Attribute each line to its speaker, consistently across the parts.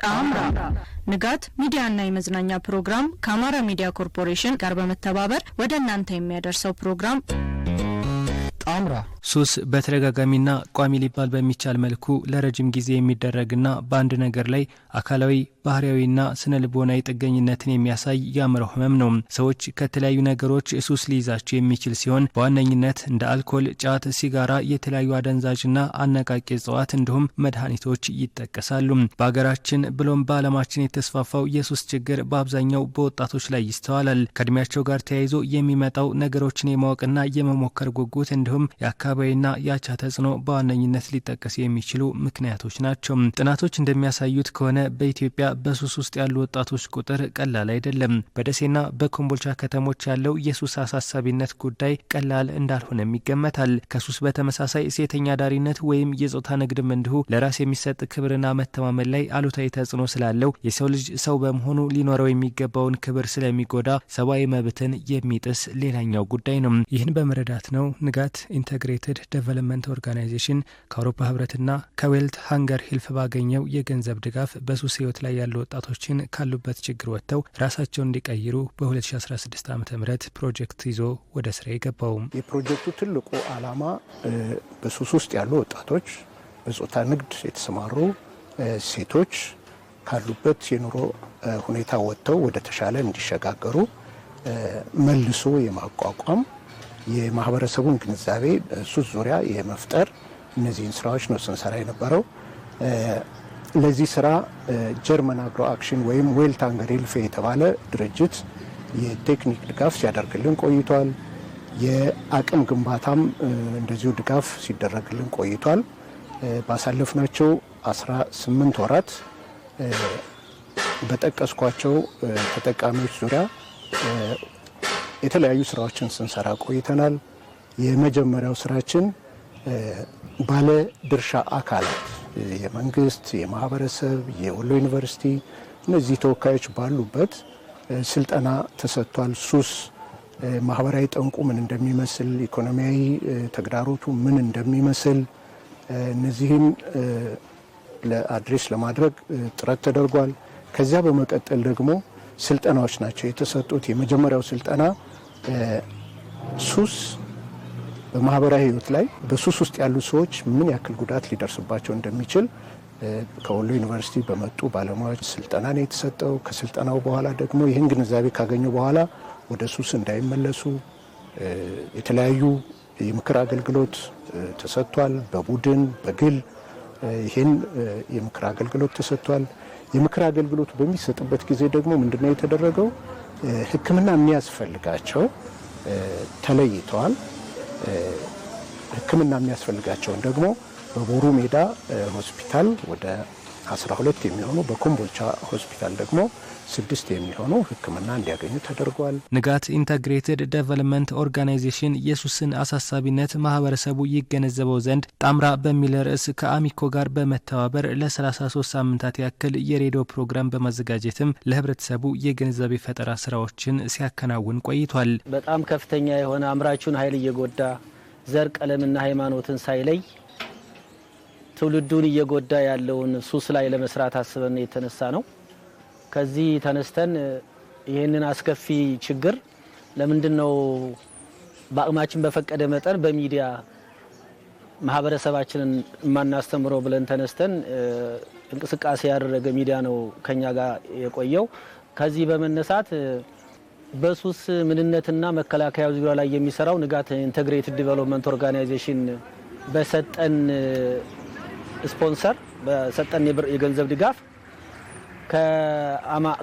Speaker 1: ጣምራ ንጋት ሚዲያና የመዝናኛ ፕሮግራም ከአማራ ሚዲያ ኮርፖሬሽን ጋር በመተባበር ወደ እናንተ የሚያደርሰው ፕሮግራም ጣምራ
Speaker 2: ሱስ በተደጋጋሚና ቋሚ ሊባል በሚቻል መልኩ ለረጅም ጊዜ የሚደረግና በአንድ ነገር ላይ አካላዊ ባህሪያዊና ስነ ልቦናዊ ጥገኝነትን የሚያሳይ የአእምሮ ህመም ነው። ሰዎች ከተለያዩ ነገሮች ሱስ ሊይዛቸው የሚችል ሲሆን በዋነኝነት እንደ አልኮል፣ ጫት፣ ሲጋራ፣ የተለያዩ አደንዛዥና አነቃቂ እጽዋት እንዲሁም መድኃኒቶች ይጠቀሳሉ። በሀገራችን ብሎም በዓለማችን የተስፋፋው የሱስ ችግር በአብዛኛው በወጣቶች ላይ ይስተዋላል። ከእድሜያቸው ጋር ተያይዞ የሚመጣው ነገሮችን የማወቅና የመሞከር ጉጉት እንዲሁም የአካባቢና የአቻ ተጽዕኖ በዋነኝነት ሊጠቀሱ የሚችሉ ምክንያቶች ናቸው። ጥናቶች እንደሚያሳዩት ከሆነ በኢትዮጵያ በሱስ ውስጥ ያሉ ወጣቶች ቁጥር ቀላል አይደለም። በደሴና በኮምቦልቻ ከተሞች ያለው የሱስ አሳሳቢነት ጉዳይ ቀላል እንዳልሆነም ይገመታል። ከሱስ በተመሳሳይ ሴተኛ ዳሪነት ወይም የጾታ ንግድም እንዲሁ ለራስ የሚሰጥ ክብርና መተማመን ላይ አሉታዊ ተጽዕኖ ስላለው የሰው ልጅ ሰው በመሆኑ ሊኖረው የሚገባውን ክብር ስለሚጎዳ ሰብአዊ መብትን የሚጥስ ሌላኛው ጉዳይ ነው። ይህን በመረዳት ነው ንጋት ኢንተግሬትድ ዴቨሎፕመንት ኦርጋናይዜሽን ከአውሮፓ ህብረትና ከዌልት ሃንገር ሂልፍ ባገኘው የገንዘብ ድጋፍ በሱስ ህይወት ላይ ያሉ ወጣቶችን ካሉበት ችግር ወጥተው ራሳቸውን እንዲቀይሩ በ2016 ዓ.ም ፕሮጀክት ይዞ ወደ ስራ የገባው።
Speaker 3: የፕሮጀክቱ ትልቁ ዓላማ በሱስ ውስጥ ያሉ ወጣቶች፣ በጾታ ንግድ የተሰማሩ ሴቶች ካሉበት የኑሮ ሁኔታ ወጥተው ወደ ተሻለ እንዲሸጋገሩ መልሶ የማቋቋም የማህበረሰቡን ግንዛቤ ሱስ ዙሪያ የመፍጠር እነዚህን ስራዎች ነው ስንሰራ የነበረው። ለዚህ ስራ ጀርመን አግሮ አክሽን ወይም ዌልት ሃንገር ሂልፍ የተባለ ድርጅት የቴክኒክ ድጋፍ ሲያደርግልን ቆይቷል። የአቅም ግንባታም እንደዚሁ ድጋፍ ሲደረግልን ቆይቷል። ባሳለፍናቸው 18 ወራት በጠቀስኳቸው ተጠቃሚዎች ዙሪያ የተለያዩ ስራዎችን ስንሰራ ቆይተናል። የመጀመሪያው ስራችን ባለ ድርሻ አካላት የመንግስት፣ የማህበረሰብ፣ የወሎ ዩኒቨርሲቲ እነዚህ ተወካዮች ባሉበት ስልጠና ተሰጥቷል። ሱስ ማህበራዊ ጠንቁ ምን እንደሚመስል፣ ኢኮኖሚያዊ ተግዳሮቱ ምን እንደሚመስል እነዚህን ለአድሬስ ለማድረግ ጥረት ተደርጓል። ከዚያ በመቀጠል ደግሞ ስልጠናዎች ናቸው የተሰጡት። የመጀመሪያው ስልጠና ሱስ በማህበራዊ ህይወት ላይ በሱስ ውስጥ ያሉ ሰዎች ምን ያክል ጉዳት ሊደርስባቸው እንደሚችል ከወሎ ዩኒቨርሲቲ በመጡ ባለሙያዎች ስልጠና ነው የተሰጠው። ከስልጠናው በኋላ ደግሞ ይህን ግንዛቤ ካገኙ በኋላ ወደ ሱስ እንዳይመለሱ የተለያዩ የምክር አገልግሎት ተሰጥቷል። በቡድን በግል ይህን የምክር አገልግሎት ተሰጥቷል። የምክር አገልግሎት በሚሰጥበት ጊዜ ደግሞ ምንድነው የተደረገው? ሕክምና የሚያስፈልጋቸው ተለይተዋል። ሕክምና የሚያስፈልጋቸውን ደግሞ በቦሩ ሜዳ ሆስፒታል ወደ 12 የሚሆኑ በኮምቦልቻ ሆስፒታል ደግሞ 6 የሚሆኑ ሕክምና እንዲያገኙ ተደርጓል።
Speaker 2: ንጋት ኢንተግሬትድ ዴቨሎፕመንት ኦርጋናይዜሽን የሱስን አሳሳቢነት ማህበረሰቡ ይገነዘበው ዘንድ ጣምራ በሚል ርዕስ ከአሚኮ ጋር በመተባበር ለ33 ሳምንታት ያክል የሬዲዮ ፕሮግራም በማዘጋጀትም ለህብረተሰቡ የግንዛቤ ፈጠራ ስራዎችን ሲያከናውን ቆይቷል።
Speaker 4: በጣም ከፍተኛ የሆነ አምራቹን ኃይል እየጎዳ ዘር ቀለምና ሃይማኖትን ሳይለይ ትውልዱን እየጎዳ ያለውን ሱስ ላይ ለመስራት አስበን የተነሳ ነው። ከዚህ ተነስተን ይህንን አስከፊ ችግር ለምንድነው በአቅማችን በፈቀደ መጠን በሚዲያ ማህበረሰባችንን ማናስተምረው ብለን ተነስተን እንቅስቃሴ ያደረገ ሚዲያ ነው ከኛ ጋር የቆየው። ከዚህ በመነሳት በሱስ ምንነትና መከላከያ ዙሪያ ላይ የሚሰራው ንጋት ኢንተግሬትድ ዴቨሎፕመንት ኦርጋናይዜሽን በሰጠን ስፖንሰር በሰጠን የገንዘብ ድጋፍ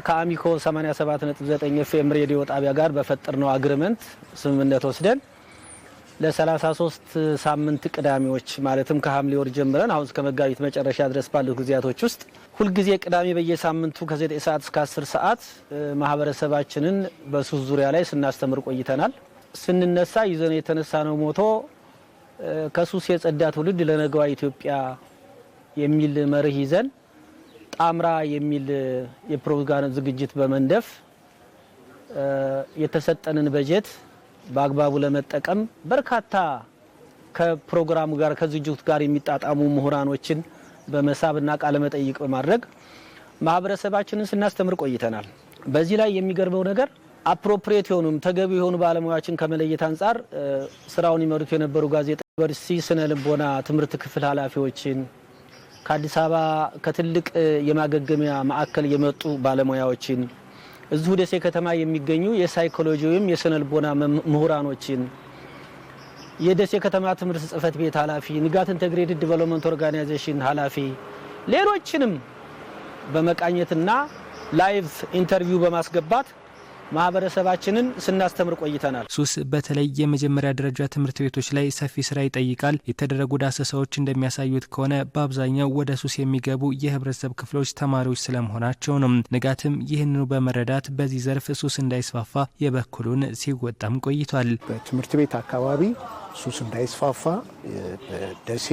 Speaker 4: ከአሚኮ 87.9 ኤፍኤም ሬዲዮ ጣቢያ ጋር በፈጠርነው አግሪመንት ስምምነት ወስደን ለ33 ሳምንት ቅዳሜዎች ማለትም ከሐምሌ ወር ጀምረን አሁን እስከ መጋቢት መጨረሻ ድረስ ባሉት ጊዜያቶች ውስጥ ሁልጊዜ ቅዳሜ በየሳምንቱ ከ9 ሰዓት እስከ 10 ሰዓት ማህበረሰባችንን በሱስ ዙሪያ ላይ ስናስተምር ቆይተናል። ስንነሳ ይዘን የተነሳነው ሞቶ ከሱስ የጸዳ ትውልድ ለነገዋ ኢትዮጵያ የሚል መርህ ይዘን ጣምራ የሚል የፕሮግራም ዝግጅት በመንደፍ የተሰጠንን በጀት በአግባቡ ለመጠቀም በርካታ ከፕሮግራሙ ጋር ከዝግጅቱ ጋር የሚጣጣሙ ምሁራኖችን በመሳብና ቃለ መጠይቅ በማድረግ ማህበረሰባችንን ስናስተምር ቆይተናል። በዚህ ላይ የሚገርመው ነገር አፕሮፕሪየት የሆኑም ተገቢ የሆኑ ባለሙያዎችን ከመለየት አንፃር ስራውን ይመሩት የነበሩ ጋዜጣ ዩኒቨርሲቲ ስነ ልቦና ትምህርት ክፍል ኃላፊዎችን ከአዲስ አበባ ከትልቅ የማገገሚያ ማዕከል የመጡ ባለሙያዎችን እዚሁ ደሴ ከተማ የሚገኙ የሳይኮሎጂ ወይም የስነ ልቦና ምሁራኖችን የደሴ ከተማ ትምህርት ጽህፈት ቤት ኃላፊ ንጋት ኢንተግሬትድ ዲቨሎፕመንት ኦርጋናይዜሽን ኃላፊ ሌሎችንም በመቃኘትና ላይቭ ኢንተርቪው በማስገባት ማህበረሰባችንን ስናስተምር ቆይተናል።
Speaker 2: ሱስ በተለይ የመጀመሪያ ደረጃ ትምህርት ቤቶች ላይ ሰፊ ስራ ይጠይቃል። የተደረጉ ዳሰሳዎች እንደሚያሳዩት ከሆነ በአብዛኛው ወደ ሱስ የሚገቡ የህብረተሰብ ክፍሎች ተማሪዎች ስለመሆናቸው ነው። ንጋትም ይህንኑ በመረዳት በዚህ ዘርፍ ሱስ እንዳይስፋፋ የበኩሉን ሲወጣም ቆይቷል።
Speaker 3: በትምህርት ቤት አካባቢ ሱስ እንዳይስፋፋ በደሴ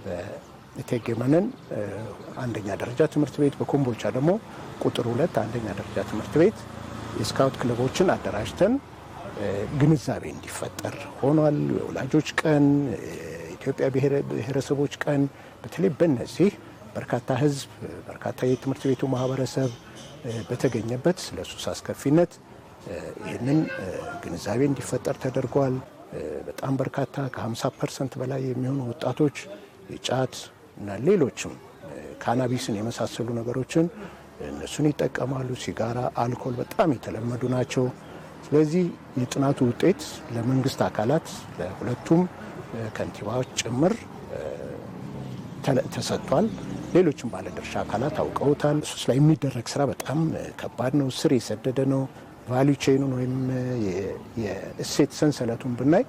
Speaker 3: በእቴጌ መነን አንደኛ ደረጃ ትምህርት ቤት በኮምቦልቻ ደግሞ ቁጥር 2 አንደኛ ደረጃ ትምህርት ቤት የስካውት ክለቦችን አደራጅተን ግንዛቤ እንዲፈጠር ሆኗል። የወላጆች ቀን፣ የኢትዮጵያ ብሔረሰቦች ቀን በተለይ በእነዚህ በርካታ ህዝብ በርካታ የትምህርት ቤቱ ማህበረሰብ በተገኘበት ስለ ሱስ አስከፊነት ይህንን ግንዛቤ እንዲፈጠር ተደርጓል። በጣም በርካታ ከ50% በላይ የሚሆኑ ወጣቶች የጫት እና ሌሎችም ካናቢስን የመሳሰሉ ነገሮችን እነሱን ይጠቀማሉ። ሲጋራ፣ አልኮል በጣም የተለመዱ ናቸው። ስለዚህ የጥናቱ ውጤት ለመንግስት አካላት ለሁለቱም ከንቲባዎች ጭምር ተሰጥቷል። ሌሎችም ባለድርሻ አካላት አውቀውታል። ሱስ ላይ የሚደረግ ስራ በጣም ከባድ ነው፣ ስር የሰደደ ነው። ቫልዩ ቼኑን ወይም የእሴት ሰንሰለቱን ብናይ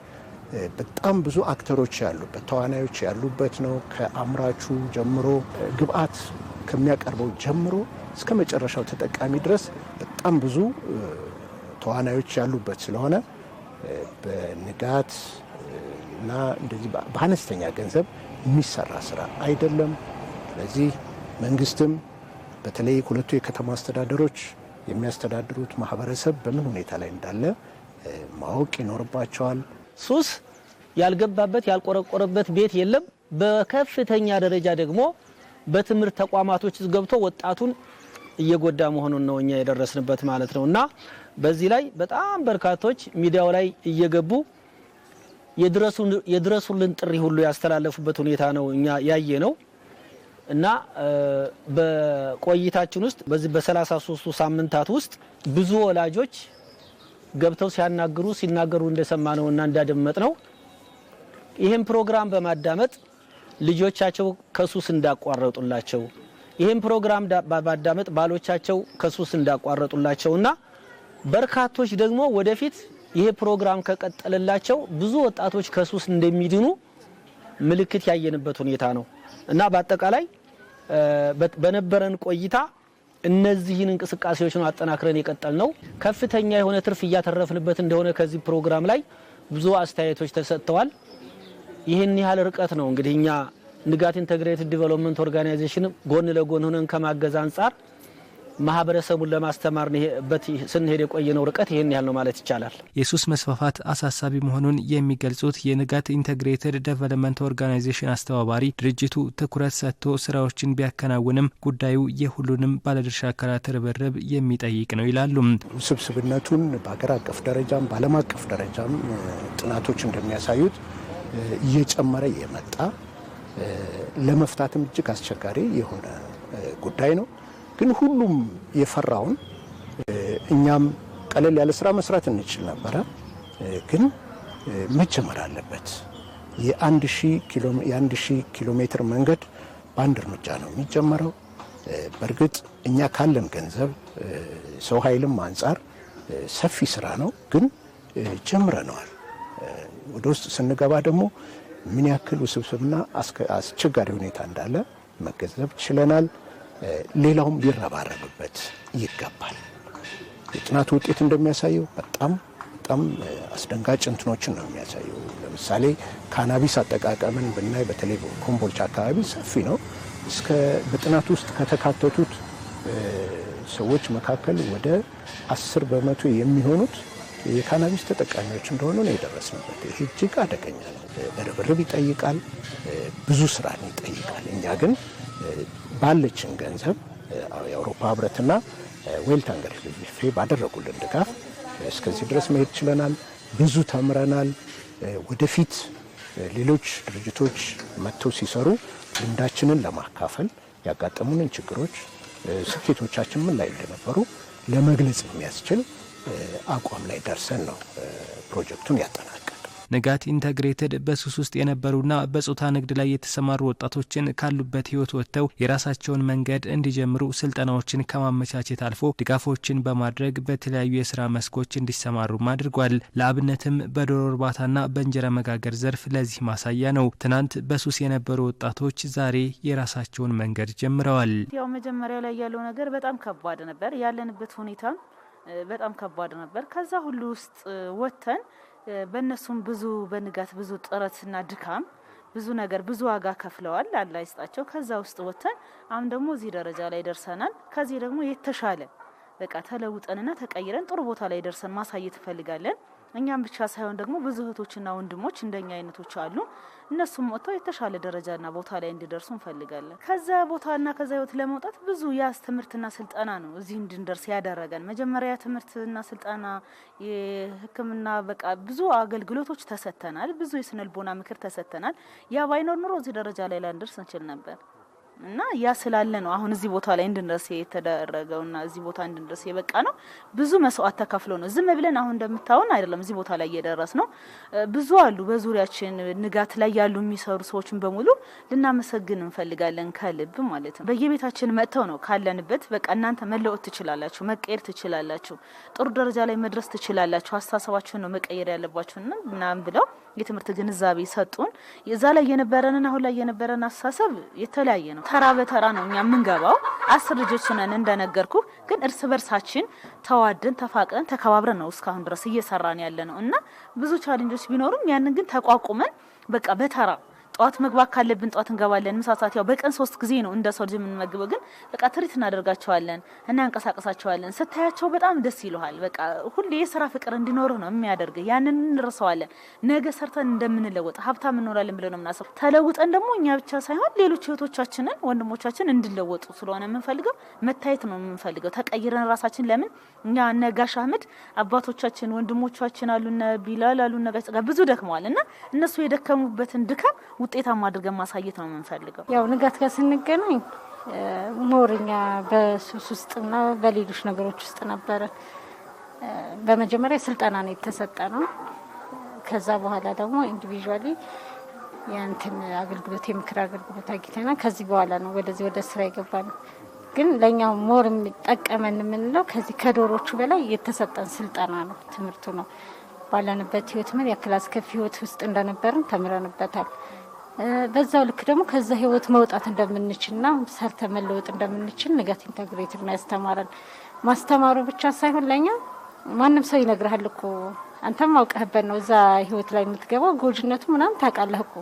Speaker 3: በጣም ብዙ አክተሮች ያሉበት ተዋናዮች ያሉበት ነው። ከአምራቹ ጀምሮ ግብአት ከሚያቀርበው ጀምሮ እስከ መጨረሻው ተጠቃሚ ድረስ በጣም ብዙ ተዋናዮች ያሉበት ስለሆነ በንጋት እና እንደዚህ በአነስተኛ ገንዘብ የሚሰራ ስራ አይደለም። ስለዚህ መንግስትም በተለይ ሁለቱ የከተማ አስተዳደሮች የሚያስተዳድሩት ማህበረሰብ በምን ሁኔታ ላይ እንዳለ ማወቅ ይኖርባቸዋል።
Speaker 4: ሱስ ያልገባበት ያልቆረቆረበት ቤት የለም። በከፍተኛ ደረጃ ደግሞ በትምህርት ተቋማቶች ገብቶ ወጣቱን እየጎዳ መሆኑን ነው እኛ የደረስንበት ማለት ነው። እና በዚህ ላይ በጣም በርካቶች ሚዲያው ላይ እየገቡ የድረሱልን ጥሪ ሁሉ ያስተላለፉበት ሁኔታ ነው እኛ ያየ ነው። እና በቆይታችን ውስጥ በዚህ በ33 ሳምንታት ውስጥ ብዙ ወላጆች ገብተው ሲናገሩ እንደሰማነውና እንዳደመጥነው ይህን ፕሮግራም በማዳመጥ ልጆቻቸው ከሱስ እንዳቋረጡላቸው ይህን ፕሮግራም በማዳመጥ ባሎቻቸው ከሱስ እንዳቋረጡላቸውና በርካቶች ደግሞ ወደፊት ይሄ ፕሮግራም ከቀጠለላቸው ብዙ ወጣቶች ከሱስ እንደሚድኑ ምልክት ያየንበት ሁኔታ ነው። እና በአጠቃላይ በነበረን ቆይታ እነዚህን እንቅስቃሴዎች ነው አጠናክረን የቀጠል ነው። ከፍተኛ የሆነ ትርፍ እያተረፍንበት እንደሆነ ከዚህ ፕሮግራም ላይ ብዙ አስተያየቶች ተሰጥተዋል። ይህን ያህል ርቀት ነው እንግዲህ እኛ ንጋት ኢንተግሬትድ ዲቨሎፕመንት ኦርጋናይዜሽን ጎን ለጎን ሆነን ከማገዝ አንጻር ማህበረሰቡን ለማስተማር ስንሄድ የቆየነው ርቀት ይህን ያህል ነው ማለት ይቻላል።
Speaker 2: የሱስ መስፋፋት አሳሳቢ መሆኑን የሚገልጹት የንጋት ኢንተግሬትድ ዴቨሎፕመንት ኦርጋናይዜሽን አስተባባሪ ድርጅቱ ትኩረት ሰጥቶ ስራዎችን ቢያከናውንም ጉዳዩ የሁሉንም ባለድርሻ አካላት ርብርብ የሚጠይቅ ነው ይላሉ።
Speaker 3: ውስብስብነቱን በሀገር አቀፍ ደረጃም በዓለም አቀፍ ደረጃም ጥናቶች እንደሚያሳዩት እየጨመረ የመጣ ለመፍታትም እጅግ አስቸጋሪ የሆነ ጉዳይ ነው። ግን ሁሉም የፈራውን እኛም ቀለል ያለ ስራ መስራት እንችል ነበረ። ግን መጀመር አለበት። የ1000 ኪሎ ሜትር መንገድ በአንድ እርምጃ ነው የሚጀመረው። በእርግጥ እኛ ካለን ገንዘብ ሰው ኃይልም አንጻር ሰፊ ስራ ነው፣ ግን ጀምረነዋል። ወደ ውስጥ ስንገባ ደግሞ ምን ያክል ውስብስብና አስቸጋሪ ሁኔታ እንዳለ መገንዘብ ችለናል። ሌላውም ሊረባረብበት ይገባል። የጥናቱ ውጤት እንደሚያሳየው በጣም አስደንጋጭ እንትኖችን ነው የሚያሳየው። ለምሳሌ ካናቢስ አጠቃቀምን ብናይ በተለይ ኮምቦልቻ አካባቢ ሰፊ ነው። በጥናቱ ውስጥ ከተካተቱት ሰዎች መካከል ወደ 10% የሚሆኑት የካናቢስ ተጠቃሚዎች እንደሆኑ ነው የደረስንበት። ይህ እጅግ አደገኛ ነው። ርብርብ ይጠይቃል፣ ብዙ ስራን ይጠይቃል። እኛ ግን ባለችን ገንዘብ የአውሮፓ ህብረትና ዌልት ሃንገር ሪሊፍ ባደረጉልን ድጋፍ እስከዚህ ድረስ መሄድ ችለናል። ብዙ ተምረናል። ወደፊት ሌሎች ድርጅቶች መጥተው ሲሰሩ ልምዳችንን ለማካፈል ያጋጠሙንን ችግሮች፣ ስኬቶቻችን ምን ላይ እንደነበሩ ለመግለጽ የሚያስችል አቋም ላይ ደርሰን ነው ፕሮጀክቱን ያጠናቀቅ።
Speaker 2: ንጋት ኢንተግሬትድ በሱስ ውስጥ የነበሩና በጾታ ንግድ ላይ የተሰማሩ ወጣቶችን ካሉበት ህይወት ወጥተው የራሳቸውን መንገድ እንዲጀምሩ ስልጠናዎችን ከማመቻቸት አልፎ ድጋፎችን በማድረግ በተለያዩ የስራ መስኮች እንዲሰማሩ አድርጓል። ለአብነትም በዶሮ እርባታና በእንጀራ መጋገር ዘርፍ ለዚህ ማሳያ ነው። ትናንት በሱስ የነበሩ ወጣቶች ዛሬ የራሳቸውን መንገድ ጀምረዋል።
Speaker 5: ያው መጀመሪያ ላይ ያለው ነገር በጣም ከባድ ነበር። ያለንበት ሁኔታ በጣም ከባድ ነበር። ከዛ ሁሉ ውስጥ ወጥተን በእነሱም ብዙ በንጋት ብዙ ጥረትና ድካም ብዙ ነገር ብዙ ዋጋ ከፍለዋል። አላህ ይስጣቸው። ከዛ ውስጥ ወጥተን አሁን ደግሞ እዚህ ደረጃ ላይ ደርሰናል። ከዚህ ደግሞ የተሻለ በቃ ተለውጠንና ተቀይረን ጥሩ ቦታ ላይ ደርሰን ማሳየት ፈልጋለን። እኛም ብቻ ሳይሆን ደግሞ ብዙ እህቶችና ወንድሞች እንደኛ አይነቶች አሉ። እነሱም ወጥተው የተሻለ ደረጃና ቦታ ላይ እንዲደርሱ እንፈልጋለን። ከዛ ቦታና ከዛ ህይወት ለመውጣት ብዙ ያስ ትምህርትና ስልጠና ነው እዚህ እንድንደርስ ያደረገን። መጀመሪያ ትምህርትና ስልጠና የህክምና በቃ ብዙ አገልግሎቶች ተሰጥተናል። ብዙ የስነልቦና ምክር ተሰጥተናል። ያ ባይኖር ኑሮ እዚህ ደረጃ ላይ ላንደርስ እንችል ነበር። እና ያ ስላለ ነው አሁን እዚህ ቦታ ላይ እንድንደርስ የተደረገውና እዚህ ቦታ እንድንደርስ የበቃ ነው። ብዙ መስዋዕት ተከፍሎ ነው። ዝም ብለን አሁን እንደምታውን አይደለም እዚህ ቦታ ላይ እየደረስ ነው። ብዙ አሉ በዙሪያችን ንጋት ላይ ያሉ የሚሰሩ ሰዎችን በሙሉ ልናመሰግን እንፈልጋለን ከልብ ማለት ነው። በየቤታችን መጥተው ነው ካለንበት በቃ እናንተ መለወጥ ትችላላችሁ፣ መቀየር ትችላላችሁ፣ ጥሩ ደረጃ ላይ መድረስ ትችላላችሁ፣ አስተሳሰባችሁን ነው መቀየር ያለባችሁና ምናምን ብለው የትምህርት ግንዛቤ ሰጡን። የዛ ላይ የነበረንና አሁን ላይ የነበረን አስተሳሰብ የተለያየ ነው። ተራ በተራ ነው እኛ የምንገባው። 10 ልጆች ነን እንደነገርኩ፣ ግን እርስ በርሳችን ተዋደን ተፋቅረን ተከባብረን ነው እስካሁን ድረስ እየሰራን ያለ ነው እና ብዙ ቻሌንጆች ቢኖሩም ያንን ግን ተቋቁመን በቃ በተራ ጧት መግባት ካለብን ጧት እንገባለን። ምሳ ሰዓት ያው በቀን 3 ጊዜ ነው እንደ ሰው ልጅ የምንመግበው፣ ግን በቃ ትሪት እናደርጋቸዋለን እና እንቀሳቀሳቸዋለን። ስታያቸው በጣም ደስ ይለዋል። በቃ ሁሌ የሥራ ፍቅር እንዲኖር ነው የሚያደርግ። ያንን እንረሳዋለን። ነገ ሰርተን እንደምንለወጥ ሀብታም እንኖራለን ብለን ነው የምናስበው። ተለውጠን ደግሞ እኛ ብቻ ሳይሆን ሌሎች እህቶቻችንን ወንድሞቻችን እንዲለወጡ ስለሆነ የምንፈልገው መታየት ነው የምንፈልገው። ተቀይረን ራሳችን ለምን እኛ እነ ጋሽ አህመድ አባቶቻችን ወንድሞቻችን አሉና ቢላል አሉና ጋሽ ብዙ ደክመዋል እና እነሱ የደከሙበትን ድካም ውጤታማ አድርገን ማሳየት ነው የምንፈልገው።
Speaker 6: ያው ንጋት ጋር ስንገናኝ ሞርኛ በሱስ ውስጥና በሌሎች ነገሮች ውስጥ ነበር። በመጀመሪያ ስልጠና ነው የተሰጠነው። ከዛ በኋላ ደግሞ ኢንዲቪጁዋሊ ያንተን አገልግሎት የምክር አገልግሎት አግኝተናል። ከዚህ በኋላ ነው ወደዚህ ወደ ስራ የገባነው። ግን ለኛው ሞር የሚጠቀመን የምንለው ከዚህ ከዶሮቹ በላይ የተሰጠን ስልጠና ነው፣ ትምህርቱ ነው። ባለንበት ህይወት ምን ያክል አስከፊ ህይወት ውስጥ እንደነበርን ተምረንበታል። በዛው ልክ ደግሞ ከዛ ህይወት መውጣት እንደምንችልና ሰርተ መለወጥ እንደምንችል ንጋት ኢንተግሬትድ ነው ያስተማረን። ማስተማሩ ብቻ ሳይሆን ለኛ ማንም ሰው ይነግርሃል እኮ አንተም አውቀህበት ነው እዛ ህይወት ላይ የምትገባው፣ ጎጅነቱ ምናምን ታውቃለህ እኮ።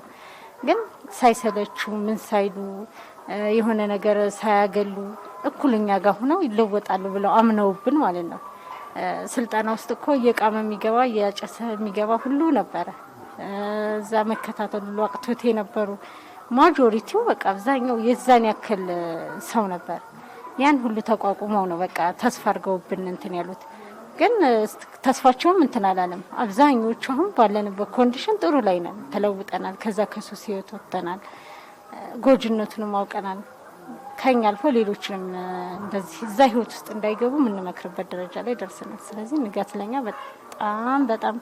Speaker 6: ግን ሳይሰለቹ ምን ሳይሉ የሆነ ነገር ሳያገሉ እኩልኛ ጋር ሆነው ይለወጣሉ ብለው አምነውብን ማለት ነው። ስልጣና ውስጥ እኮ እየቃመ የሚገባ እያጨሰ የሚገባ ሁሉ ነበረ። እዛ መከታተሉ ወቅቶት የነበሩ ማጆሪቲው በቃ አብዛኛው የዛን ያክል ሰው ነበር። ያን ሁሉ ተቋቁመው ነው በቃ ተስፋ አድርገውብን እንትን ያሉት። ግን ተስፋቸውም እንትን አላለም። አብዛኞቹ አሁን ባለንበት ኮንዲሽን ጥሩ ላይ ነን፣ ተለውጠናል። ከዛ ከሱስ ህይወት ወጥተናል፣ ጎጅነቱንም አውቀናል። ከኛ አልፎ ሌሎችንም እንደዚህ እዛ ህይወት ውስጥ እንዳይገቡ የምንመክርበት ደረጃ ላይ ደርሰናል። ስለዚህ ንጋት ለኛ በጣም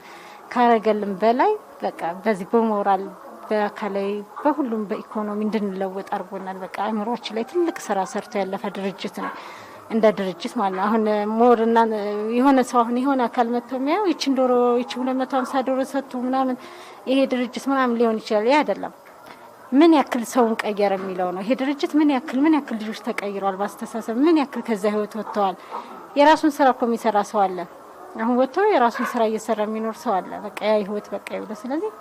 Speaker 6: ካረገልን በላይ በቃ በዚህ በሞራል በአካላዊ በሁሉም በኢኮኖሚ እንድንለወጥ አድርጎናል። በቃ አእምሮአችን ላይ ትልቅ ስራ ሰርቶ ያለፈ ድርጅት ነው እንደ ድርጅት ማለት ነው። አሁን ሞርና የሆነ ሰው አሁን የሆነ አካል መጥቶ የሚያው ይችን ዶሮ ይች 250 ዶሮ ሰጥቶ ምናምን ይሄ ድርጅት ምናምን ሊሆን ይችላል። ያ አይደለም። ምን ያክል ሰውን ቀየረ የሚለው ነው። ይሄ ድርጅት ምን ያክል ልጆች ተቀይሯል፣ ባስተሳሰብ ምን ያክል ከዛ ህይወት ወጥተዋል። የራሱን ስራ እኮ የሚሰራ ሰው አለ። አሁን ወጥቶ የራሱን ስራ እየሰራ የሚኖር ሰው አለ። በቃ ያ ህይወት በቃ ይውለ። ስለዚህ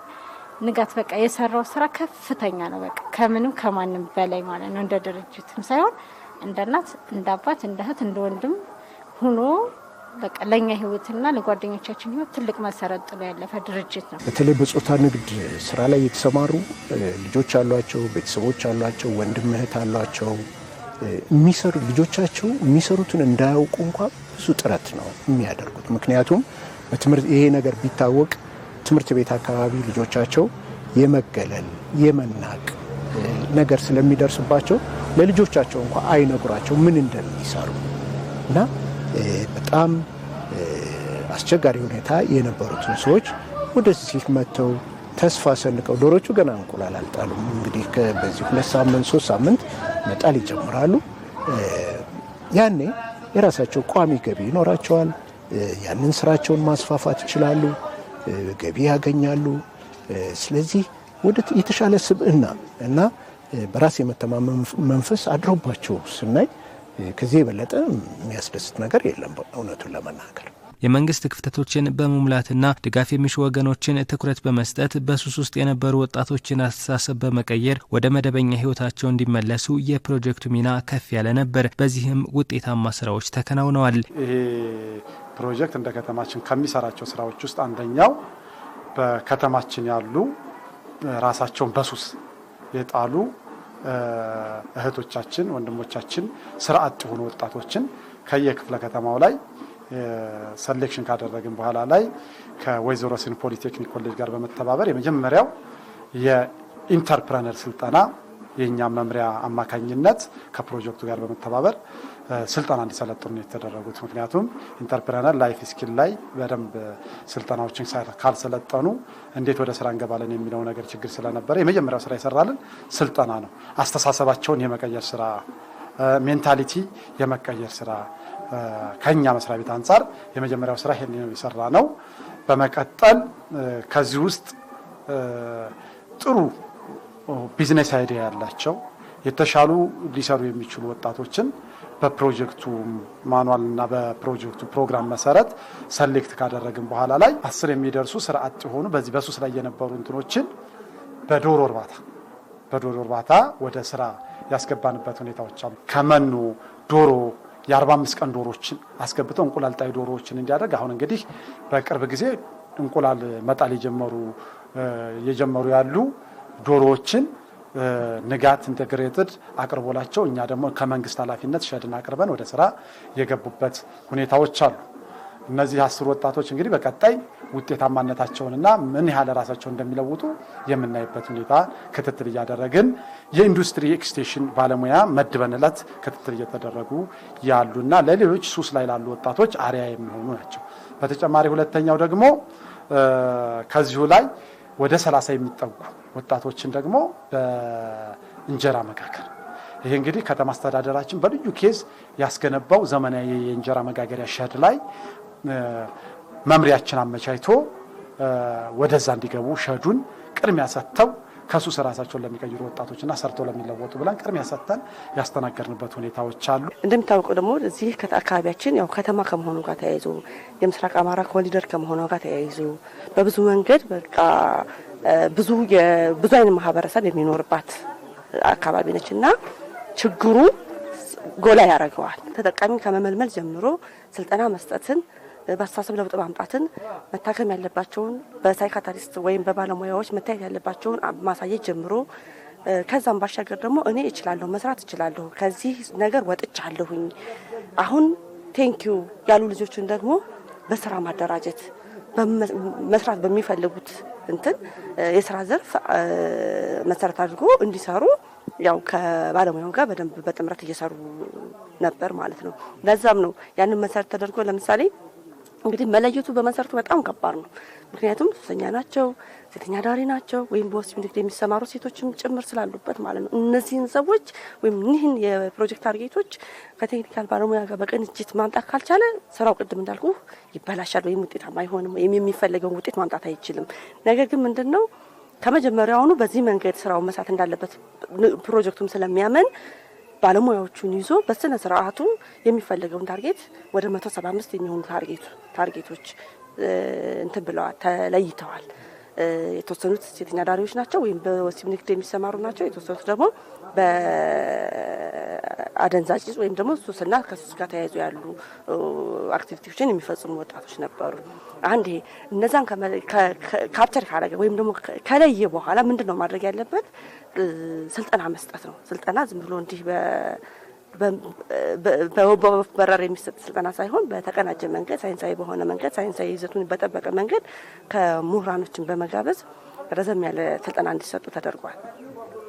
Speaker 6: ንጋት በቃ የሰራው ስራ ከፍተኛ ነው። በቃ ከምንም ከማንም በላይ ማለት ነው። እንደ ድርጅትም ሳይሆን እንደ እናት፣ እንደ አባት፣ እንደ እህት፣ እንደ ወንድም ሆኖ በቃ ለኛ ህይወትና ለጓደኞቻችን ህይወት ትልቅ መሰረት ጥሎ ያለፈ ድርጅት ነው።
Speaker 3: በተለይ በጾታ ንግድ ስራ ላይ የተሰማሩ ልጆች አሏቸው፣ ቤተሰቦች አሏቸው፣ ወንድም እህት አሏቸው። የሚሰሩ ልጆቻቸው የሚሰሩትን እንዳያውቁ እንኳን ብዙ ጥረት ነው የሚያደርጉት። ምክንያቱም በትምህርት ይሄ ነገር ቢታወቅ ትምህርት ቤት አካባቢ ልጆቻቸው የመገለል የመናቅ ነገር ስለሚደርስባቸው ለልጆቻቸው እንኳን አይነግሯቸው ምን እንደሚሰሩ እና በጣም አስቸጋሪ ሁኔታ የነበሩትን ሰዎች ወደዚህ መጥተው ተስፋ ሰንቀው ዶሮቹ ገና እንቁላል አልጣሉም። እንግዲህ በዚህ 2 ሳምንት 3 ሳምንት መጣል ይጀምራሉ። ያኔ የራሳቸው ቋሚ ገቢ ይኖራቸዋል። ያንን ስራቸውን ማስፋፋት ይችላሉ፣ ገቢ ያገኛሉ። ስለዚህ ወደ የተሻለ ስብዕና እና በራስ የመተማመን መንፈስ አድሮባቸው ስናይ ከዚህ የበለጠ የሚያስደስት ነገር የለም እውነቱን ለመናገር።
Speaker 2: የመንግስት ክፍተቶችን በመሙላትና ድጋፍ የሚሹ ወገኖችን ትኩረት በመስጠት በሱስ ውስጥ የነበሩ ወጣቶችን አስተሳሰብ በመቀየር ወደ መደበኛ ህይወታቸው እንዲመለሱ የፕሮጀክቱ ሚና ከፍ ያለ ነበር። በዚህም ውጤታማ ስራዎች ተከናውነዋል።
Speaker 7: ይሄ ፕሮጀክት እንደ ከተማችን ከሚሰራቸው ስራዎች ውስጥ አንደኛው በከተማችን ያሉ ራሳቸውን በሱስ የጣሉ እህቶቻችን ወንድሞቻችን ስራ አጥ የሆኑ ወጣቶችን ከየክፍለ ከተማው ላይ ሰሌክሽን ካደረግን በኋላ ላይ ከወይዘሮ ስን ፖሊቴክኒክ ኮሌጅ ጋር በመተባበር የመጀመሪያው የኢንተርፕረነር ስልጠና የኛ መምሪያ አማካኝነት ከፕሮጀክቱ ጋር በመተባበር ስልጠና እንዲሰለጥኑ የተደረጉት። ምክንያቱም ኢንተርፕረነር ላይፍ ስኪል ላይ በደንብ ስልጠናዎችን ካልሰለጠኑ እንዴት ወደ ስራ እንገባለን የሚለው ነገር ችግር ስለነበረ የመጀመሪያው ስራ ይሰራልን ስልጠና ነው። አስተሳሰባቸውን የመቀየር ስራ፣ ሜንታሊቲ የመቀየር ስራ ከኛ መስሪያ ቤት አንፃር የመጀመሪያው ስራ ይሄን የሰራ ነው። በመቀጠል ከዚህ ውስጥ ጥሩ ቢዝነስ አይዲያ ያላቸው የተሻሉ ሊሰሩ የሚችሉ ወጣቶችን በፕሮጀክቱ ማኑዋልና በፕሮጀክቱ ፕሮግራም መሰረት ሰሌክት ካደረግን በኋላ ላይ 10 የሚደርሱ ስራ አጥ የሆኑ በዚህ በሱስ ላይ የነበሩ እንትኖችን በዶሮ እርባታ ወደ ስራ ያስገባንበት ሁኔታዎች አሉ። ከመኑ ዶሮ የ45 ቀን ዶሮችን አስገብተው እንቁላል ጣይ ዶሮዎችን እንዲያደርግ አሁን እንግዲህ በቅርብ ጊዜ እንቁላል መጣል የጀመሩ ያሉ ዶሮዎችን ንጋት ኢንተግሬትድ አቅርቦላቸው እኛ ደግሞ ከመንግስት ኃላፊነት ሸድን አቅርበን ወደ ስራ የገቡበት ሁኔታዎች አሉ። እነዚህ 10 ወጣቶች እንግዲህ በቀጣይ ውጤታማነታቸውንና ምን ያህል ራሳቸው እንደሚለውጡ የምናይበት ሁኔታ ክትትል እያደረግን የኢንዱስትሪ ኤክስቴንሽን ባለሙያ መድበንለት ክትትል እየተደረጉ ያሉና ለሌሎች ሱስ ላይ ላሉ ወጣቶች አሪያ የሚሆኑ ናቸው። በተጨማሪ ሁለተኛው ደግሞ ከዚሁ ላይ ወደ 30 የሚጠጉ ወጣቶችን ደግሞ በእንጀራ መጋገር ይሄ እንግዲህ ከተማ አስተዳደራችን በልዩ ኬዝ ያስገነባው ዘመናዊ የእንጀራ መጋገሪያ ሸድ ላይ መምሪያችን አመቻችቶ ወደዛ እንዲገቡ ሸዱን ቅድሚያ ሰጥተው ከሱስ ራሳቸውን ለሚቀይሩ ወጣቶችና ሰርተው ለሚለወጡ ብለን ቅድሚያ ሰጥተን ያስተናገርንበት ሁኔታዎች አሉ።
Speaker 8: እንደምታውቀው ደግሞ እዚህ አካባቢያችን ያው ከተማ ከመሆኑ ጋር ተያይዞ የምስራቅ አማራ ኮሪደር ከመሆኑ ጋር ተያይዞ በብዙ መንገድ በቃ ብዙ አይነት ማህበረሰብ የሚኖርባት አካባቢ ነችና ችግሩ ጎላ ያደርገዋል። ተጠቃሚ ከመመልመል ጀምሮ ስልጠና መስጠትን በአስተሳሰብ ለውጥ ማምጣትን መታከም ያለባቸውን በሳይካትሪስት ወይም በባለሙያዎች መታየት ያለባቸውን ማሳየት ጀምሮ ከዛም ባሻገር ደግሞ እኔ እችላለሁ መስራት እችላለሁ ከዚህ ነገር ወጥቻለሁኝ አሁን ቴንኪዩ ያሉ ልጆችን ደግሞ በስራ ማደራጀት መስራት በሚፈልጉት እንትን የስራ ዘርፍ መሰረት አድርጎ እንዲሰሩ ያው ከባለሙያው ጋር በደንብ በጥምረት እየሰሩ ነበር ማለት ነው። ለዛም ነው ያንን መሰረት ተደርጎ ለምሳሌ እንግዲህ መለየቱ በመሰረቱ በጣም ከባድ ነው። ምክንያቱም ሱሰኛ ናቸው፣ ሴተኛ ዳሪ ናቸው ወይም በወሲብ ንግድ የሚሰማሩ ሴቶችም ጭምር ስላሉበት ማለት ነው። እነዚህን ሰዎች ወይም ይህን የፕሮጀክት ታርጌቶች ከቴክኒካል ባለሙያ ጋር በቅንጅት ማምጣት ካልቻለ ስራው ቅድም እንዳልኩ ይበላሻል ወይም ውጤታማ አይሆንም ወይም የሚፈልገውን ውጤት ማምጣት አይችልም። ነገር ግን ምንድነው ከመጀመሪያውኑ በዚህ መንገድ ስራው መስራት እንዳለበት ፕሮጀክቱም ስለሚያመን ባለሙያዎቹን ይዞ በስነ ስርዓቱ የሚፈልገውን ታርጌት ወደ 175 የሚሆኑ ታርጌቶች እንትን ብለዋል ተለይተዋል። የተወሰኑት ሴተኛ ዳሪዎች ናቸው ወይም በወሲብ ንግድ የሚሰማሩ ናቸው። የተወሰኑት ደግሞ አደንዛዥ እጽ ወይም ደግሞ ሱስና ከሱስ ጋር ተያይዞ ያሉ አክቲቪቲዎችን የሚፈጽሙ ወጣቶች ነበሩ። አንዴ እነዛን ካፕቸር ካረገ ወይም ደግሞ ከለየ በኋላ ምንድነው ማድረግ ያለበት? ስልጠና መስጠት ነው። ስልጠና ዝም ብሎ እንዲህ በበረር የሚሰጥ ስልጠና ሳይሆን በተቀናጀ መንገድ ሳይንሳዊ በሆነ መንገድ ሳይንሳዊ ይዘቱን በጠበቀ መንገድ ከምሁራኖችን በመጋበዝ ረዘም ያለ ስልጠና እንዲሰጡ ተደርጓል።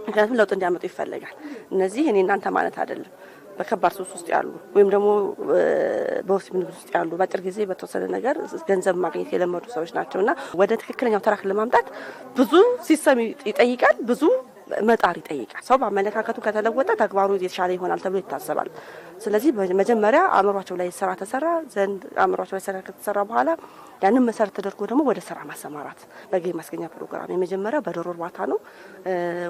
Speaker 8: ምክንያቱም ለውጥ እንዲያመጡ ይፈልጋል። እነዚህ እኔ እናንተ ማለት አይደለም በከባድ ሱስ ውስጥ ያሉ ወይም ደግሞ በወሲብ ንግድ ውስጥ ያሉ በአጭር ጊዜ በተወሰነ ነገር ገንዘብ ማግኘት የለመዱ ሰዎች ናቸውና ወደ ትክክለኛው ትራክ ለማምጣት ብዙ ሲስተም ይጠይቃል፣ ብዙ መጣር ይጠይቃል። ሰው በአመለካከቱ ከተለወጠ ተግባሩ የተሻለ ይሆናል ተብሎ ይታሰባል። ስለዚህ መጀመሪያ አእምሯቸው ላይ ስራ ተሰራ ዘንድ አእምሯቸው ላይ ስራ ከተሰራ በኋላ ያንን መሰረት ተደርጎ ደግሞ ወደ ስራ ማሰማራት በገቢ ማስገኛ ፕሮግራም የመጀመሪያው በዶሮ እርባታ ነው።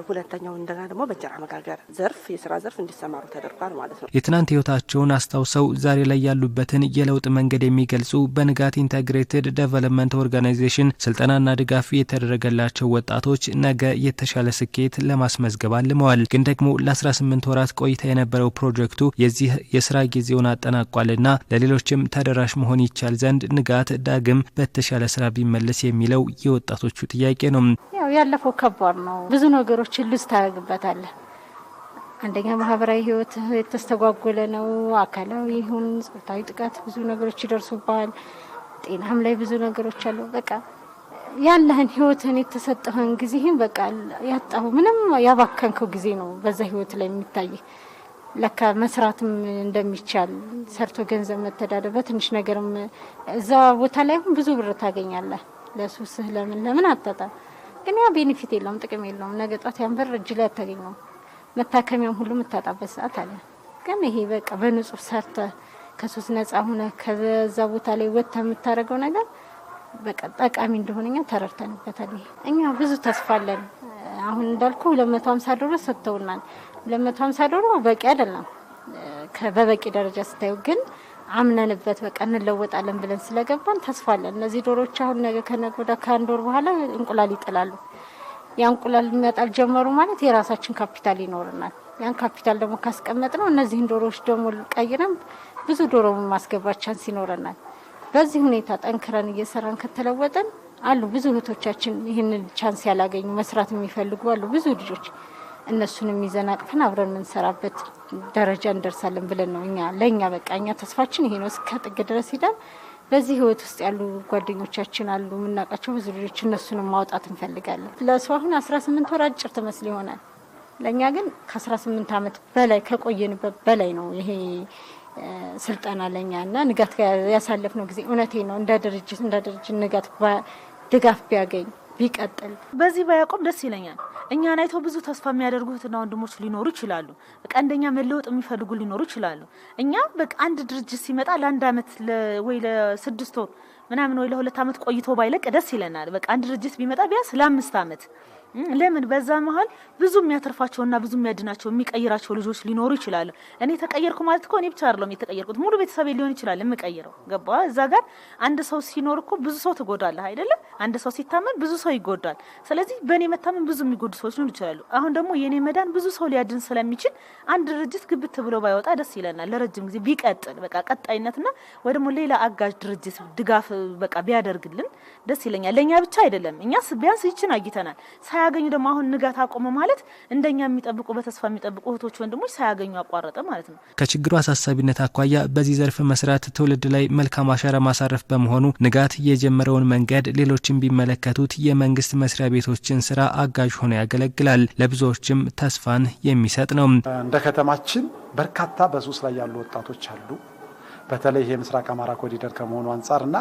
Speaker 8: ሁለተኛው እንደገና ደግሞ በእንጀራ መጋገር ዘርፍ የስራ ዘርፍ እንዲሰማሩ ተደርጓል ማለት ነው።
Speaker 2: የትናንት ህይወታቸውን አስታውሰው ዛሬ ላይ ያሉበትን የለውጥ መንገድ የሚገልጹ በንጋት ኢንተግሬትድ ዴቨሎፕመንት ኦርጋናይዜሽን ስልጠናና ድጋፍ የተደረገላቸው ወጣቶች ነገ የተሻለ ስኬት ለማስመዝገብ አልመዋል። ግን ደግሞ ለ18 ወራት ቆይታ የነበረው ፕሮጀክቱ የዚህ የስራ ጊዜውን አጠናቋልና ለሌሎችም ተደራሽ መሆን ይቻል ዘንድ ንጋት ዳግም በተሻለ ስራ ቢመለስ የሚለው የወጣቶቹ ጥያቄ ነው።
Speaker 6: ያው ያለፈው ከባድ ነው። ብዙ ነገሮችን ልስ ታደርግበታል። አንደኛ ማህበራዊ ህይወት የተስተጓጎለ ነው። አካላዊ ይሁን ጾታዊ ጥቃት ብዙ ነገሮች ይደርሱባል። ጤናም ላይ ብዙ ነገሮች አሉ። በቃ ያለህን ህይወትን የተሰጠህን ጊዜህን በቃ ያጣው ምንም ያባከንከው ጊዜ ነው በዛ ህይወት ላይ የሚታይ ለካ መስራትም እንደሚቻል ሰርቶ ገንዘብ መተዳደር በትንሽ ነገርም እዛ ቦታ ላይ ብዙ ብር ታገኛለህ። ለሱስህ ለምን አጣጣ ግን ያ ቤኔፊት የለውም፣ ጥቅም የለውም። ነገ ጧት ያን ብር እጅ ላይ አታገኘውም። መታከሚያም ሁሉ መታጣበት ሰዓት አለ። ግን ይሄ በቃ በንጹህ ሰርተ ከሱስ ነፃ ሆነ ከዛ ቦታ ላይ ወጥተ የምታረገው ነገር በቃ ጠቃሚ እንደሆነኛ ተረድተንበታል። እኛ ብዙ ተስፋ አለን። አሁን እንዳልኩ 250 ዶሮ ሰጥተውናል። 250 ዶሮ በቂ አይደለም በበቂ ደረጃ ስታዩ፣ ግን አምነንበት በቃ እንለወጣለን ብለን ስለገባን ተስፋ አለን። እነዚህ ዶሮዎች አሁን ነገ ከነገ ወዲያ ከአንድ ወር በኋላ እንቁላል ይጥላሉ። ያን እንቁላል የሚያጣል ጀመሩ ማለት የራሳችን ካፒታል ይኖርናል። ያን ካፒታል ደግሞ ካስቀመጥነው እነዚህን ዶሮዎች ደግሞ ቀይረን ብዙ ዶሮ ማስገባት ቻንስ ይኖርናል። በዚህ ሁኔታ ጠንክረን እየሰራን ከተለወጠን አሉ ብዙ እህቶቻችን ይህንን ቻንስ ያላገኙ መስራት የሚፈልጉ አሉ ብዙ ልጆች። እነሱንም ይዘን አቅፈን አብረን የምንሰራበት ደረጃ እንደርሳለን ብለን ነው ለኛ በቃ እኛ ተስፋችን ይሄ ነው። እስከ ጥግ ድረስ ሄደን በዚህ ህይወት ውስጥ ያሉ ጓደኞቻችን አሉ የምናውቃቸው ብዙ ልጆች፣ እነሱንም ማውጣት እንፈልጋለን። ለሰው አሁን 18 ወር አጭር ትመስል ይሆናል። ለኛ ግን ከ18 አመት በላይ ከቆየንበት በላይ ነው ይሄ ስልጣና ለኛና ንጋት ያሳለፍነው ጊዜ። እውነቴ ነው። እንደ ድርጅት ንጋት ድጋፍ ቢያገኝ ቢቀጥል
Speaker 5: በዚህ ባያቆም ደስ ይለኛል። እኛን አይተው ብዙ ተስፋ የሚያደርጉትና ወንድሞች ሊኖሩ ይችላሉ። በቃ እንደኛ መለወጥ የሚፈልጉ ሊኖሩ ይችላሉ። እኛ በቃ አንድ ድርጅት ሲመጣ ለአንድ አመት ወይ ለ6 ወር ምናምን ወይ ለ2 አመት ቆይቶ ባይለቅ ደስ ይለናል። በቃ አንድ ድርጅት ቢመጣ ቢያንስ ለ5 አመት ለምን በዛ መሃል ብዙ የሚያተርፋቸውና ብዙ የሚያድናቸው የሚቀይራቸው ልጆች ሊኖሩ ይችላሉ። እኔ ተቀየርኩ ማለት እኮ እኔ ብቻ አይደለም የተቀየርኩት፣ ሙሉ ቤተሰብ ሊሆን ይችላል የምቀይረው። ገባ? እዛ ጋር አንድ ሰው ሲኖር እኮ ብዙ ሰው ትጎዳለህ አይደለ? አንድ ሰው ሲታመን ብዙ ሰው ይጎዳል። ስለዚህ በእኔ መታመን ብዙ የሚጎዱ ሰዎች ሊሆኑ ይችላሉ። አሁን ደግሞ የኔ መዳን ብዙ ሰው ሊያድን ስለሚችል አንድ ድርጅት ግብት ብሎ ባይወጣ ደስ ይለናል። ለረጅም ጊዜ ቢቀጥል በቃ ቀጣይነትና ወይ ደግሞ ሌላ አጋዥ ድርጅት ድጋፍ በቃ ቢያደርግልን ደስ ይለኛል። ለኛ ብቻ አይደለም። እኛስ ቢያንስ ይችን አግኝተናል። ሳያገኙ ደግሞ አሁን ንጋት አቆመ ማለት እንደኛ የሚጠብቁ በተስፋ የሚጠብቁ እህቶች ወንድሞች ሳያገኙ አቋረጠ ማለት ነው።
Speaker 2: ከችግሩ አሳሳቢነት አኳያ በዚህ ዘርፍ መስራት ትውልድ ላይ መልካም አሻራ ማሳረፍ በመሆኑ ንጋት የጀመረውን መንገድ ሌሎችን ቢመለከቱት የመንግስት መስሪያ ቤቶችን ስራ አጋዥ ሆኖ ያገለግላል። ለብዙዎችም ተስፋን የሚሰጥ ነው።
Speaker 7: እንደ ከተማችን በርካታ በሱስ ላይ ያሉ ወጣቶች አሉ። በተለይ የምስራቅ አማራ ኮሪደር ከመሆኑ አንፃርና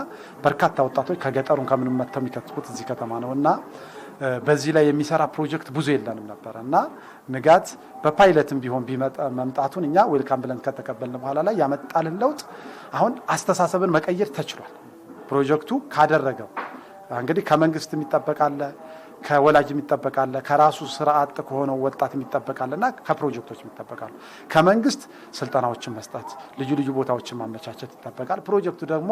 Speaker 7: በርካታ ወጣቶች ከገጠሩን ከምንም መተው የሚከትቡት እዚህ ከተማ ነውና በዚህ ላይ የሚሰራ ፕሮጀክት ብዙ የለንም ነበርና ንጋት በፓይለትም ቢሆን መምጣቱን እኛ ዌልካም ብለን ከተቀበልን በኋላ ላይ ያመጣልን ለውጥ አሁን አስተሳሰብን መቀየር ተችሏል። ፕሮጀክቱ ካደረገው እንግዲህ ከመንግስት የሚጠበቃል፣ ከወላጅ የሚጠበቃል፣ ከራሱ ስርዓት ከሆነው ወጣት የሚጠበቃልና ከፕሮጀክቶች የሚጠበቃሉ። ከመንግስት ስልጠናዎችን መስጠት፣ ልዩ ቦታዎችን ማመቻቸት ይጠበቃል። ፕሮጀክቱ ደግሞ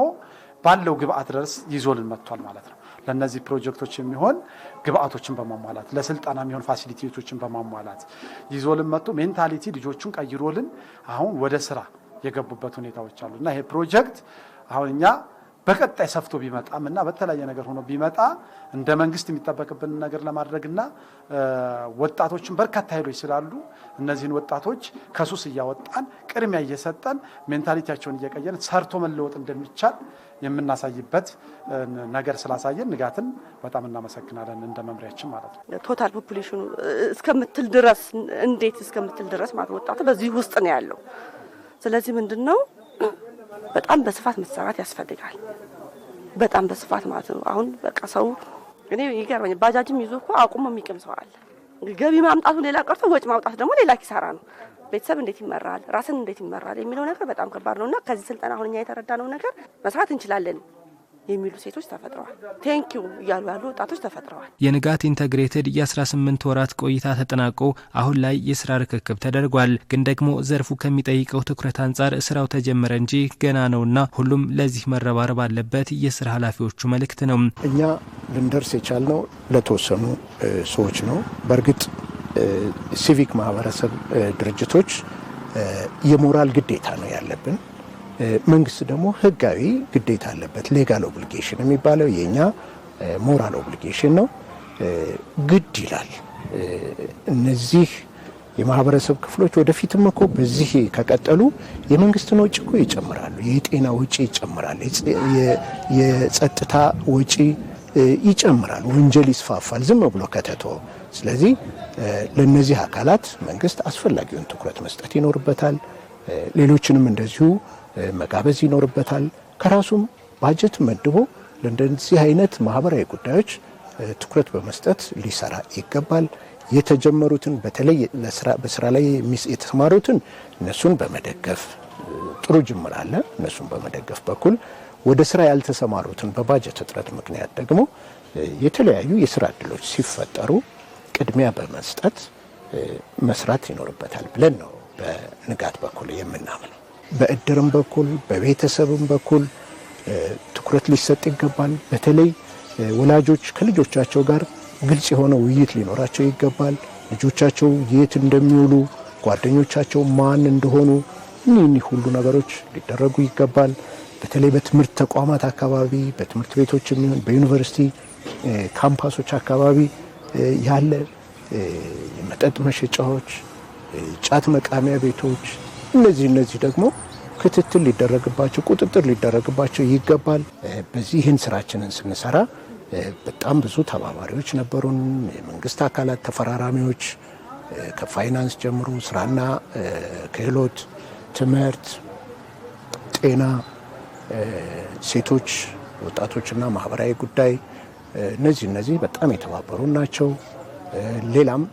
Speaker 7: ባለው ግብአት ድረስ ይዞልን መጥቷል ማለት ነው። ለነዚህ ፕሮጀክቶች የሚሆን ግብአቶችን በማሟላት ለስልጣና የሚሆን ፋሲሊቲዎችን በማሟላት ይዞልን መጥቶ ሜንታሊቲ ልጆቹን ቀይሮልን አሁን ወደ ስራ የገቡበት ሁኔታዎች አሉና ይሄ ፕሮጀክት አሁን እኛ በቀጣይ ሰፍቶ ቢመጣምና በተለያየ ነገር ሆኖ ቢመጣ እንደ መንግስት የሚጠበቅብን ነገር ለማድረግና ወጣቶችን በርካታ ኃይሎች ስላሉ እነዚህን ወጣቶች ከሱስ እያወጣን ቅድሚያ እየሰጠን ሜንታሊቲያቸውን እየቀየርን ሰርቶ መለወጥ እንደሚቻል የምናሳይበት ነገር ስላሳየን ንጋትን በጣም እናመሰግናለን እንደ መምሪያችን ማለት ነው።
Speaker 8: ቶታል ፖፑሌሽኑ እስከምትል ድረስ እንዴት እስከምትል ድረስ ማለት ወጣቱ በዚህ ውስጥ ነው ያለው። ስለዚህ ምንድነው በጣም በስፋት መሰራት ያስፈልጋል። በጣም በስፋት ማለት ነው። አሁን በቃ ሰው እኔ ይገርመኝ ባጃጅም ይዞ እኮ አቁሞ የሚቀም ሰው አለ። ገቢ ማምጣቱ ሌላ ቀርቶ ወጭ ማውጣት ደግሞ ሌላ ኪሳራ ነው። ቤተሰብ እንዴት ይመራል፣ ራስን እንዴት ይመራል የሚለው ነገር በጣም ከባድ ነውና ከዚህ ስልጠና አሁን እኛ የተረዳነው ነገር መስራት እንችላለን የሚሉ ሴቶች ተፈጥረዋል። ቴንኪው እያሉ ያሉ ወጣቶች ተፈጥረዋል።
Speaker 2: የንጋት ኢንተግሬትድ የ18 ወራት ቆይታ ተጠናቆ አሁን ላይ የስራ ርክክብ ተደርጓል። ግን ደግሞ ዘርፉ ከሚጠይቀው ትኩረት አንጻር ስራው ተጀመረ እንጂ ገና ነውና ሁሉም ለዚህ መረባረብ አለበት የስራ ኃላፊዎቹ መልእክት ነው።
Speaker 3: እኛ ልንደርስ የቻልነው ለተወሰኑ ሰዎች ነው። በእርግጥ ሲቪክ ማህበረሰብ ድርጅቶች የሞራል ግዴታ ነው ያለብን። መንግስት ደግሞ ህጋዊ ግዴታ አለበት። ሌጋል ኦብሊጌሽን የሚባለው የኛ ሞራል ኦብሊጌሽን ነው፣ ግድ ይላል። እነዚህ የማህበረሰብ ክፍሎች ወደፊትም እኮ በዚህ ከቀጠሉ የመንግስትን ወጪ እኮ ይጨምራሉ፣ የጤና ወጪ ይጨምራል፣ የጸጥታ ወጪ ይጨምራል፣ ወንጀል ይስፋፋል ዝም ብሎ ከተተው። ስለዚህ ለነዚህ አካላት መንግስት አስፈላጊውን ትኩረት መስጠት ይኖርበታል። ሌሎችንም እንደዚሁ መጋበዝ ይኖርበታል። ከራሱም ባጀት መድቦ ለእንደዚህ አይነት ማህበራዊ ጉዳዮች ትኩረት በመስጠት ሊሰራ ይገባል። የተጀመሩትን በተለይ በስራ ላይ የተሰማሩትን እነሱን በመደገፍ ጥሩ ጅምር አለ። እነሱን በመደገፍ በኩል ወደ ስራ ያልተሰማሩትን በባጀት እጥረት ምክንያት ደግሞ የተለያዩ የስራ እድሎች ሲፈጠሩ ቅድሚያ በመስጠት መስራት ይኖርበታል ብለን ነው በንጋት በኩል የምናምነው። በእድርም በኩል በቤተሰብም በኩል ትኩረት ሊሰጥ ይገባል። በተለይ ወላጆች ከልጆቻቸው ጋር ግልጽ የሆነ ውይይት ሊኖራቸው ይገባል። ልጆቻቸው የት እንደሚውሉ፣ ጓደኞቻቸው ማን እንደሆኑ እኒህ ሁሉ ነገሮች ሊደረጉ ይገባል። በተለይ በትምህርት ተቋማት አካባቢ በትምህርት ቤቶች የሚሆን በዩኒቨርሲቲ ካምፓሶች አካባቢ ያለ የመጠጥ መሸጫዎች፣ ጫት መቃሚያ ቤቶች እነዚህ ደግሞ ክትትል ሊደረግባቸው ቁጥጥር ሊደረግባቸው ይገባል። በዚህ ይህን ስራችንን ስንሰራ በጣም ብዙ ተባባሪዎች ነበሩን። የመንግስት አካላት ተፈራራሚዎች ከፋይናንስ ጀምሮ ስራና ክህሎት፣ ትምህርት፣ ጤና፣ ሴቶች፣ ወጣቶችና ማህበራዊ ጉዳይ እነዚህ በጣም የተባበሩ ናቸው። ሌላም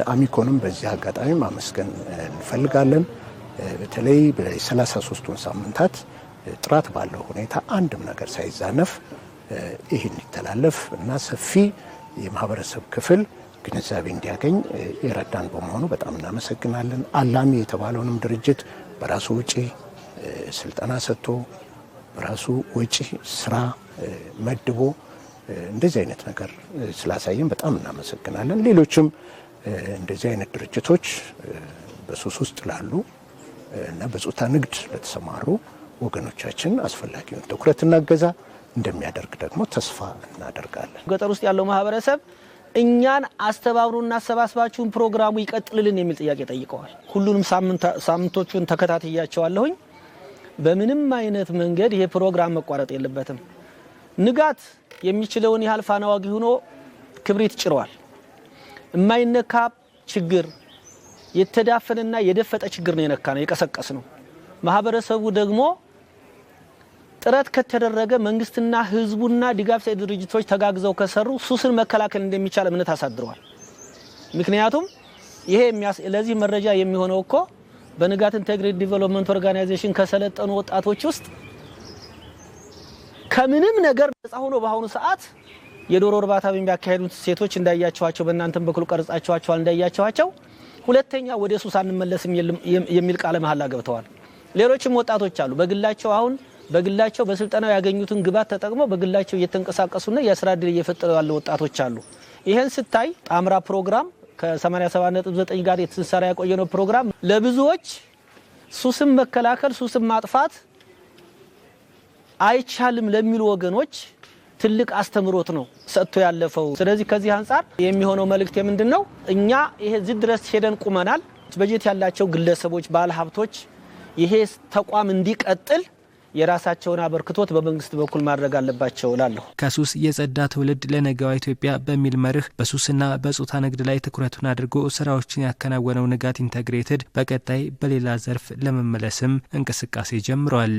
Speaker 3: አሚኮንም በዚህ አጋጣሚ ማመስገን እንፈልጋለን። በተለይ በ33ቱን ሳምንታት ጥራት ባለው ሁኔታ አንድም ነገር ሳይዛነፍ ይህን ይተላለፍ እና ሰፊ የማህበረሰብ ክፍል ግንዛቤ እንዲያገኝ የረዳን በመሆኑ በጣም እናመሰግናለን። አላሚ የተባለውንም ድርጅት በራሱ ወጪ ስልጠና ሰጥቶ በራሱ ወጪ ስራ መድቦ እንደዚህ አይነት ነገር ስላሳየን በጣም እናመሰግናለን። ሌሎችም እንደዚህ አይነት ድርጅቶች በሱስ ውስጥ ላሉ እና በጾታ ንግድ ለተሰማሩ ወገኖቻችን አስፈላጊውን ትኩረትና እገዛ እንደሚያደርግ ደግሞ ተስፋ እናደርጋለን።
Speaker 4: ገጠር ውስጥ ያለው ማህበረሰብ እኛን አስተባብሩና አሰባስባችሁን ፕሮግራሙ ይቀጥልልን የሚል ጥያቄ ጠይቀዋል። ሁሉንም ሳምንቶቹን ተከታትያቸዋለሁኝ። በምንም አይነት መንገድ ይሄ ፕሮግራም መቋረጥ የለበትም። ንጋት የሚችለውን ያህል ፋና ዋጊ ሆኖ ክብሪት ጭሯል። የማይነካ ችግር የተዳፈነና የደፈጠ ችግር ነው የነካነው የቀሰቀስ ነው። ማህበረሰቡ ደግሞ ጥረት ከተደረገ መንግስትና ህዝቡና ድጋፍ ሰጪ ድርጅቶች ተጋግዘው ከሰሩ ሱስን መከላከል እንደሚቻል እምነት አሳድረዋል። ምክንያቱም ይሄ ለዚህ መረጃ የሚሆነው እኮ በንጋት ኢንተግሬትድ ዲቨሎፕመንት ኦርጋናይዜሽን ከሰለጠኑ ወጣቶች ውስጥ ከምንም ነገር ነፃ ሆኖ በአሁኑ ሰዓት የዶሮ እርባታ በሚያካሄዱት ሴቶች እንዳያቸዋቸው በእናንተም በኩል ቀርጻቸዋቸዋል እንዳያቸዋቸው ሁለተኛ ወደ ሱስ አንመለስም የሚል ቃለ መሐላ ገብተዋል። ሌሎችም ወጣቶች አሉ በግላቸው አሁን በግላቸው በስልጠናው ያገኙትን ግባት ተጠቅመው በግላቸው እየተንቀሳቀሱና የስራ ዕድል እየፈጠሩ ያሉ ወጣቶች አሉ። ይሄን ስታይ ጣምራ ፕሮግራም ከ87.9 ጋር የተሰራ ያቆየነው ፕሮግራም ለብዙዎች ሱስን መከላከል ሱስን ማጥፋት አይቻልም ለሚሉ ወገኖች ትልቅ አስተምሮት ነው ሰጥቶ ያለፈው። ስለዚህ ከዚህ አንፃር የሚሆነው መልእክት ምንድነው? እኛ ይሄ እዚህ ድረስ ሄደን ቁመናል። በጀት ያላቸው ግለሰቦች ባለሀብቶች ይሄ ተቋም እንዲቀጥል የራሳቸውን አበርክቶት በመንግስት በኩል ማድረግ አለባቸው እላለሁ።
Speaker 2: ከሱስ የጸዳ ትውልድ ለነገዋ ኢትዮጵያ በሚል መርህ በሱስና በጾታ ንግድ ላይ ትኩረቱን አድርጎ ስራዎችን ያከናወነው ንጋት ኢንተግሬትድ በቀጣይ በሌላ ዘርፍ ለመመለስም እንቅስቃሴ ጀምሯል።